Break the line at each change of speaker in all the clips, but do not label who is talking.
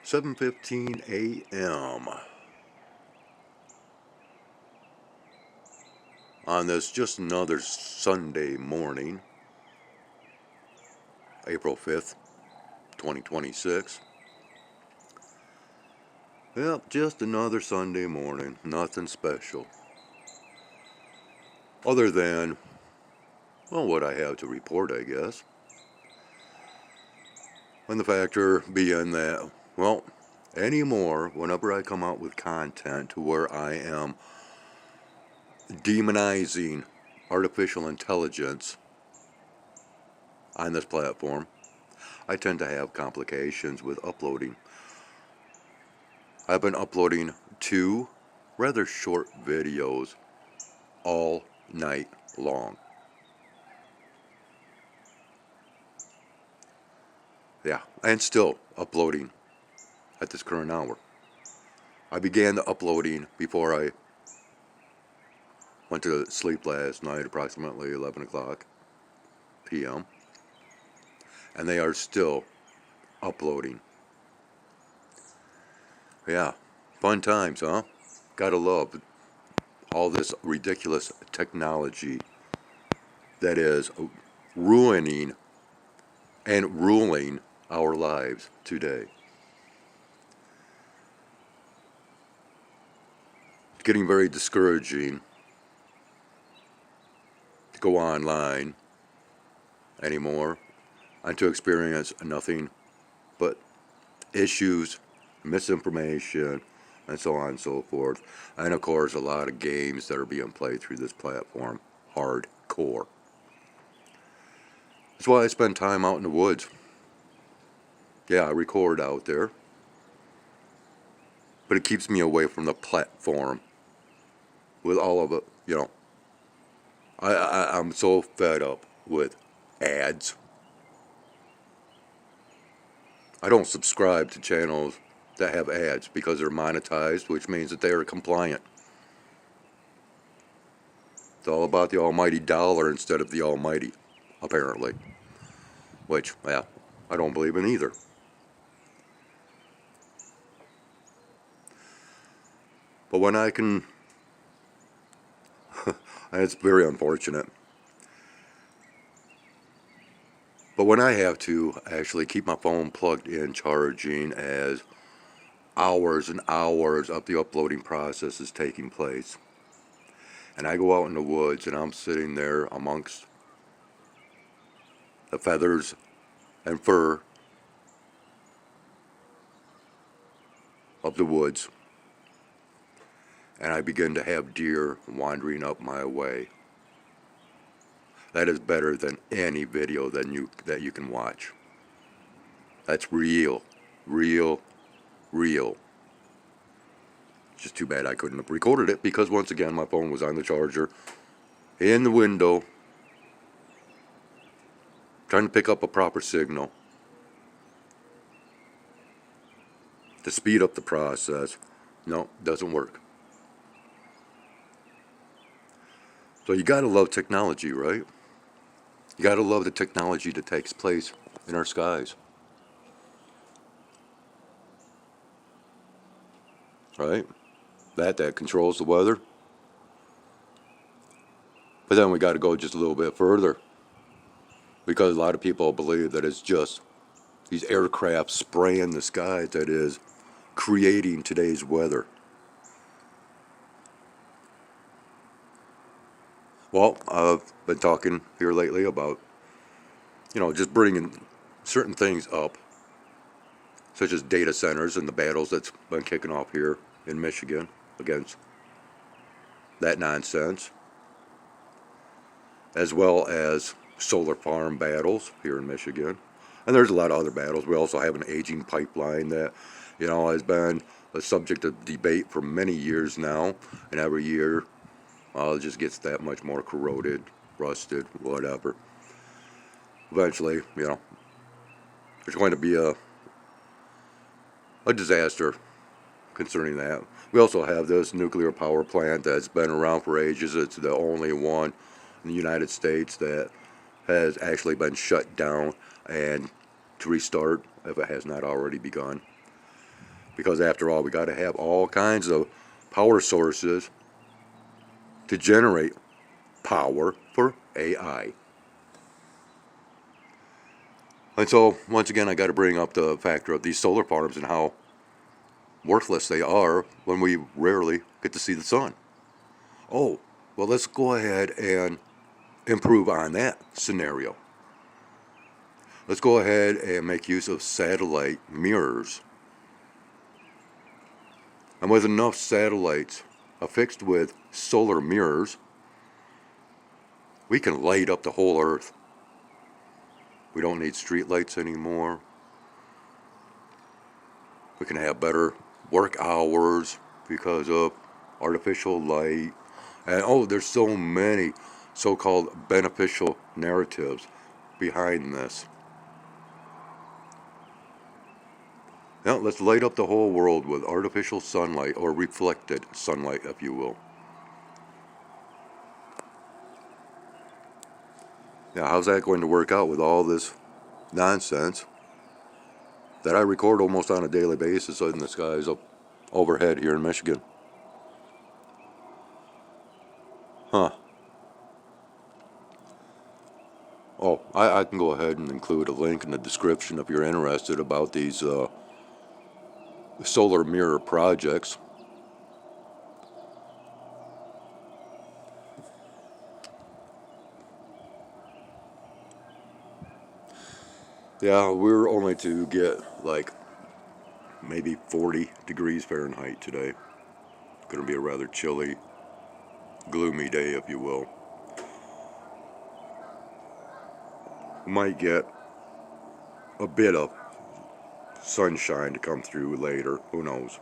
7:15 a.m. on this just another Sunday morning, April 5th, 2026. Yep, just another Sunday morning, nothing special. Other than, well, what I have to report, I guess. And the factor being that, well, anymore, whenever I come out with content to where I am demonizing artificial intelligence on this platform, I tend to have complications with uploading. I've been uploading 2 rather short videos all night long. Yeah, and still uploading at this current hour. I began the uploading before I went to sleep last night, approximately 11 o'clock p.m. And they are still uploading. Yeah, fun times, huh? Gotta love all this ridiculous technology that is ruining and ruling our lives today. It's getting very discouraging to go online anymore and to experience nothing but issues, misinformation, and so on and so forth. And of course, a lot of games that are being played through this platform, hardcore. That's why I spend time out in the woods. Yeah, I record out there, but it keeps me away from the platform with all of it, you know. I'm so fed up with ads. I don't subscribe to channels that have ads because they're monetized, which means that they are compliant. It's all about the almighty dollar instead of the almighty, apparently. Which, yeah, I don't believe in either. But when I can, and it's very unfortunate, but when I have to actually keep my phone plugged in charging as hours and hours of the uploading process is taking place, and I go out in the woods and I'm sitting there amongst the feathers and fur of the woods, and I begin to have deer wandering up my way. That is better than any video that you can watch. That's real, real, real. Just too bad I couldn't have recorded it because once again my phone was on the charger in the window trying to pick up a proper signal to speed up the process. No, doesn't work. So you gotta love technology, right? You gotta love the technology that takes place in our skies. Right? That controls the weather. But then we gotta go just a little bit further. Because a lot of people believe that it's just these aircraft spraying the sky that is creating today's weather. Well, I've been talking here lately about, just bringing certain things up, such as data centers and the battles that's been kicking off here in Michigan against that nonsense, as well as solar farm battles here in Michigan. And there's a lot of other battles. We also have an aging pipeline that, has been a subject of debate for many years now, and every year it just gets that much more corroded, rusted, whatever. Eventually, there's going to be a disaster concerning that. We also have this nuclear power plant that's been around for ages. It's the only one in the United States that has actually been shut down and to restart if it has not already begun. because after all, we got to have all kinds of power sources to generate power for AI. And so, once again, I got to bring up the factor of these solar farms and how worthless they are when we rarely get to see the sun. Oh, well, let's go ahead and improve on that scenario. Let's go ahead and make use of satellite mirrors. And with enough satellites affixed with solar mirrors, we can light up the whole Earth. We don't need street lights anymore. We can have better work hours because of artificial light. And oh, there's so many so-called beneficial narratives behind this. Now, let's light up the whole world with artificial sunlight, or reflected sunlight, if you will. Now, how's that going to work out with all this nonsense that I record almost on a daily basis in the skies up overhead here in Michigan? Huh. Oh, I can go ahead and include a link in the description if you're interested about these solar mirror projects. Yeah, we're only to get like maybe 40 degrees Fahrenheit today. Going to be a rather chilly, gloomy day, if you will. We might get a bit of sunshine to come through later. Who knows?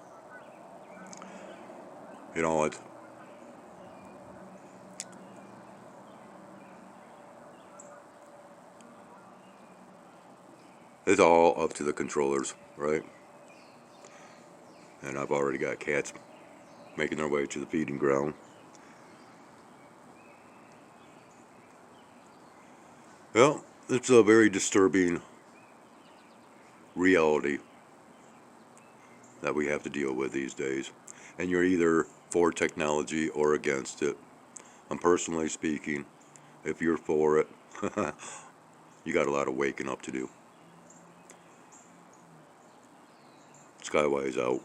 You know, it's all up to the controllers, right? And I've already got cats making their way to the feeding ground. Well, it's a very disturbing reality that we have to deal with these days. And you're either for technology or against it. And personally speaking, if you're for it, you got a lot of waking up to do. Skywise out.